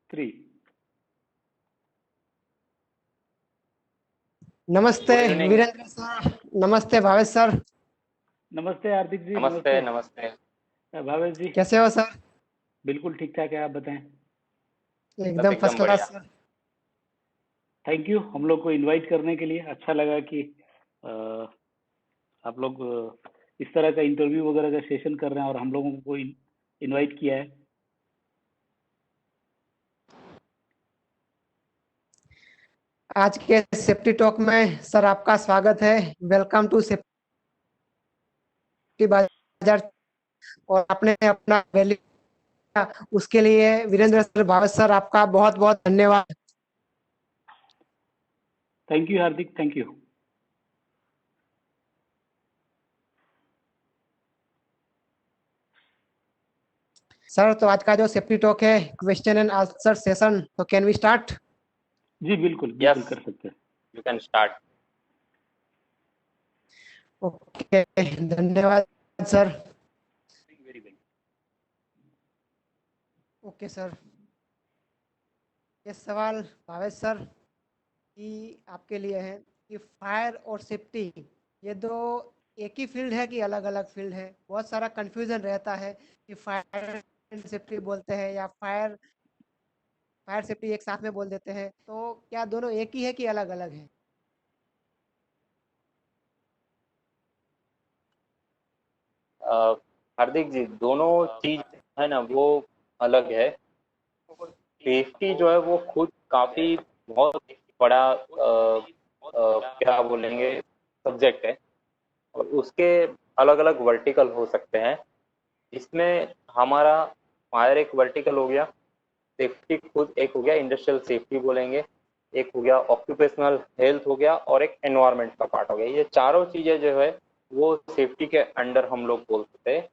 3। नमस्ते good evening. Virendra sir. नमस्ते Bhavesh sir. नमस्ते हार्दिक जी। नमस्ते नमस्ते। भावेश जी। कैसे हो सर? बिल्कुल ठीक ठाक है, आप बताएं। बस एकदम फर्स्ट एकदम क्लास बढ़िया। सर। थैंक यू हम लोग को इनवाइट करने के लिए। अच्छा लगा कि अ, आप लोग इस तरह का इंटरव्यू वगैरह का सेशन कर रहे हैं और हम लोगों को इनवाइट किया है। आज के सेफ्टी टॉक में सर आपका स्वागत है। वेलकम टू सेफ्टी बाजार। और आपने अपना वैल्यू उसके लिए वीरेंद्र सर, भावेश सर, आपका बहुत बहुत धन्यवाद। Thank you Hardik, thank you. Sir तो आज का जो सेफ्टी टॉक है क्वेश्चन एंड आंसर सेशन, तो कैन वी स्टार्ट? जी बिल्कुल बिल्कुल यस, कर सकते हैं। You can start. ओके, धन्यवाद सर। ओके सर, ये सवाल भावेश सर कि आपके लिए है कि फायर और सेफ्टी ये दो एक ही फील्ड है कि अलग अलग फील्ड है? बहुत सारा कंफ्यूजन रहता है कि फायर एंड सेफ्टी बोलते हैं या फायर फायर सेफ्टी एक साथ में बोल देते हैं, तो क्या दोनों एक ही है कि अलग अलग है? हार्दिक जी, दोनों चीज है ना वो अलग है। सेफ्टी जो है वो खुद काफी बहुत बड़ा क्या बोलेंगे सब्जेक्ट है, और उसके अलग अलग वर्टिकल हो सकते हैं। इसमें हमारा फायर एक वर्टिकल हो गया, सेफ्टी खुद एक हो गया, इंडस्ट्रियल सेफ्टी बोलेंगे, एक हो गया ऑक्यूपेशनल हेल्थ हो गया, और एक एनवायरनमेंट का पार्ट हो गया। ये चारों चीजें जो है वो सेफ्टी के अंडर हम लोग बोल सकते हैं।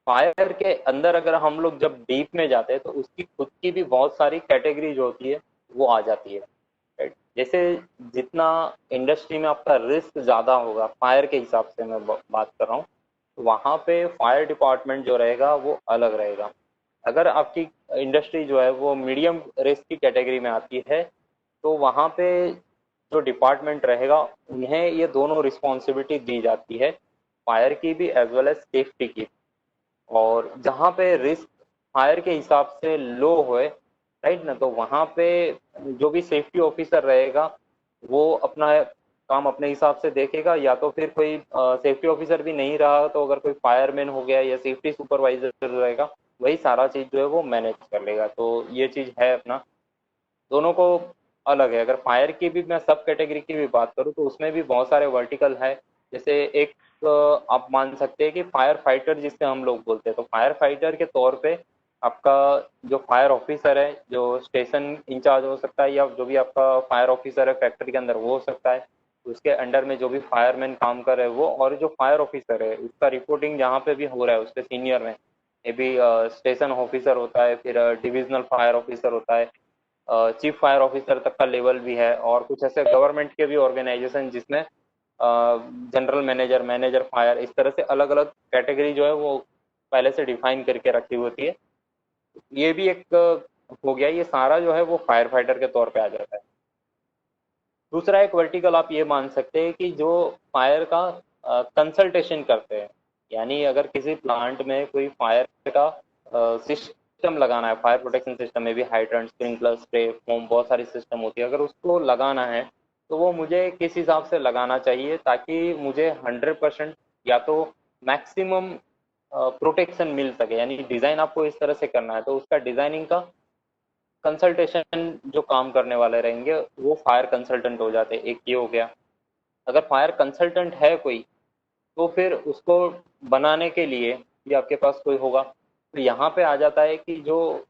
फायर के अंदर अगर हम लोग जब डीप में जाते हैं तो उसकी खुद की भी बहुत सारी कैटेगरीज होती है, वो आ जाती है। राइट? जैसे जितना इंडस्ट्री में आपका रिस्क ज्यादा होगा, फायर के हिसाब से मैं बात कर रहा हूँ, तो वहां पे फायर डिपार्टमेंट जो रहेगा वो अलग रहेगा। अगर आपकी इंडस्ट्री जो है वो मीडियम रिस्क की कैटेगरी में आती है, तो वहां पे जो डिपार्टमेंट रहेगा उन्हें ये दोनों रिस्पॉन्सिबिलिटी दी जाती है, फायर की भी एज वेल एज सेफ्टी की। और जहाँ पे रिस्क फायर के हिसाब से लो होए, राइट ना, तो वहाँ पे जो भी सेफ्टी ऑफिसर रहेगा वो अपना काम अपने हिसाब से देखेगा, या तो फिर कोई सेफ्टी ऑफिसर भी नहीं रहा तो अगर कोई फायरमैन हो गया या सेफ्टी सुपरवाइजर रहेगा, वही सारा चीज जो है वो मैनेज कर लेगा। तो ये चीज है अपना, दोनों को अलग है। अगर फायर की भी मैं सब कैटेगरी की भी बात करूँ तो उसमें भी बहुत सारे वर्टिकल है। जैसे एक आप मान सकते हैं कि फायर फाइटर जिससे हम लोग बोलते हैं, तो फायर फाइटर के तौर पे आपका जो फायर ऑफिसर है, जो स्टेशन इंचार्ज हो सकता है, या जो भी आपका फायर ऑफिसर है फैक्ट्री के अंदर वो हो सकता है, उसके अंडर में जो भी फायरमैन काम कर रहे हैं वो, और जो फायर ऑफिसर है उसका रिपोर्टिंग जहाँ पे भी हो रहा है उसके सीनियर में, ये भी स्टेशन ऑफिसर होता है, फिर डिविजनल फायर ऑफिसर होता है, चीफ फायर ऑफिसर तक का लेवल भी है, और कुछ ऐसे गवर्नमेंट के भी ऑर्गेनाइजेशन जिसमें जनरल मैनेजर, मैनेजर फायर, इस तरह से अलग अलग कैटेगरी जो है वो पहले से डिफाइन करके रखी होती है। ये भी एक हो गया, ये सारा जो है वो फायर फाइटर के तौर पे आ जाता है। दूसरा एक वर्टिकल आप ये मान सकते हैं कि जो फायर का कंसल्टेशन करते हैं, यानी अगर किसी प्लांट में कोई फायर का सिस्टम लगाना है, फायर प्रोटेक्शन सिस्टम में भी हाइड्रेंट, स्प्रिंकलर, स्प्रे, फोम, बहुत सारी सिस्टम होती है, अगर उसको लगाना है तो वो मुझे किस हिसाब से लगाना चाहिए ताकि मुझे 100% या तो मैक्सिमम प्रोटेक्शन मिल सके। यानी डिजाइन आपको इस तरह से करना है तो उसका डिजाइनिंग का कंसल्टेशन जो काम करने वाले रहेंगे वो फायर कंसल्टेंट हो जाते हैं। एक ये हो गया। अगर फायर कंसल्टेंट है कोई, तो फिर उसको बनाने के लिए भी आपके पास कोई होगा। तो यहाँ पे आ जाता है कि जो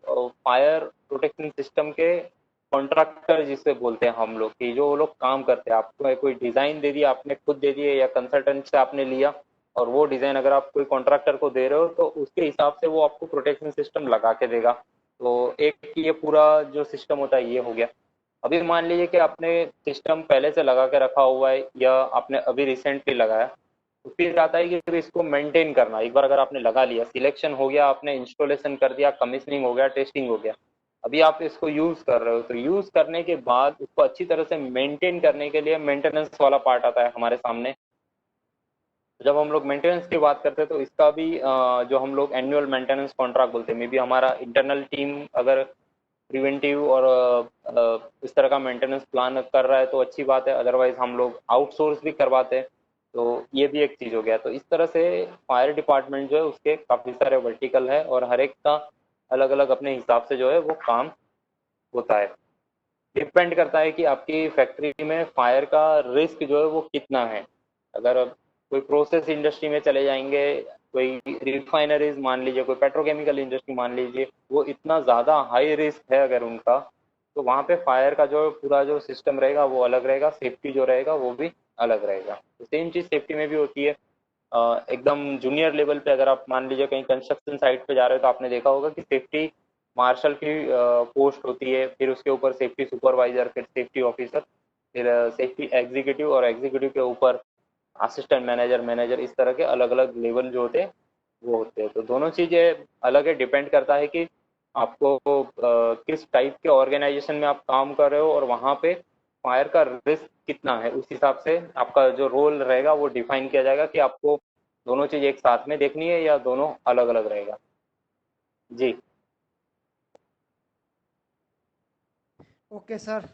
फायर प्रोटेक्शन सिस्टम के कॉन्ट्रैक्टर जिसे बोलते हैं हम लोग, कि जो वो लोग काम करते हैं, आपको कोई डिजाइन दे दिया, आपने खुद दे दिए या कंसल्टेंट से आपने लिया, और वो डिजाइन अगर आप कोई कॉन्ट्रैक्टर को दे रहे हो तो उसके हिसाब से वो आपको प्रोटेक्शन सिस्टम लगा के देगा। तो एक ये पूरा जो सिस्टम होता है ये हो गया। अभी मान लीजिए कि आपने सिस्टम पहले से लगा के रखा हुआ है या आपने अभी रिसेंटली लगाया, तो फिर आता है कि इसको मेंटेन करना। एक बार अगर आपने लगा लिया, सिलेक्शन हो गया, आपने इंस्टॉलेशन कर दिया, कमीशनिंग हो गया, टेस्टिंग हो गया, अभी आप इसको यूज कर रहे हो, तो यूज करने के बाद उसको अच्छी तरह से मेंटेन करने के लिए मेंटेनेंस वाला पार्ट आता है हमारे सामने। जब हम लोग मेंटेनेंस की बात करते हैं तो इसका भी जो हम लोग एनुअल मेंटेनेंस कॉन्ट्रैक्ट बोलते हैं, मे बी हमारा इंटरनल टीम अगर प्रिवेंटिव और इस तरह का मेंटेनेंस प्लान कर रहा है तो अच्छी बात है, अदरवाइज हम लोग आउटसोर्स भी करवाते हैं। तो ये भी एक चीज़ हो गया। तो इस तरह से फायर डिपार्टमेंट जो है उसके काफ़ी सारे वर्टिकल है और हर एक का अलग अलग अपने हिसाब से जो है वो काम होता है। डिपेंड करता है कि आपकी फैक्ट्री में फायर का रिस्क जो है वो कितना है। अगर अब कोई प्रोसेस इंडस्ट्री में चले जाएंगे, कोई रिफाइनरीज मान लीजिए, कोई पेट्रोकेमिकल इंडस्ट्री मान लीजिए, वो इतना ज़्यादा हाई रिस्क है अगर उनका, तो वहाँ पे फायर का जो पूरा जो सिस्टम रहेगा वो अलग रहेगा, सेफ्टी जो रहेगा वो भी अलग रहेगा। तो सेम चीज़ सेफ्टी में भी होती है। एकदम जूनियर लेवल पे अगर आप मान लीजिए कहीं कंस्ट्रक्शन साइट पे जा रहे हो तो आपने देखा होगा कि सेफ्टी मार्शल की पोस्ट होती है, फिर उसके ऊपर सेफ्टी सुपरवाइजर, फिर सेफ्टी ऑफिसर, फिर सेफ्टी एग्जीक्यूटिव, और एग्जीक्यूटिव के ऊपर असिस्टेंट मैनेजर, मैनेजर, इस तरह के अलग अलग लेवल जो होते हैं वो होते हैं। तो दोनों चीज़ें अलग है, डिपेंड करता है कि आपको किस टाइप के ऑर्गेनाइजेशन में आप काम कर रहे हो और वहाँ पे फायर का रिस्क कितना है, उस हिसाब से आपका जो रोल रहेगा वो डिफाइन किया जाएगा कि आपको दोनों चीज़ एक साथ में देखनी है या दोनों अलग अलग रहेगा। जी। Okay sir,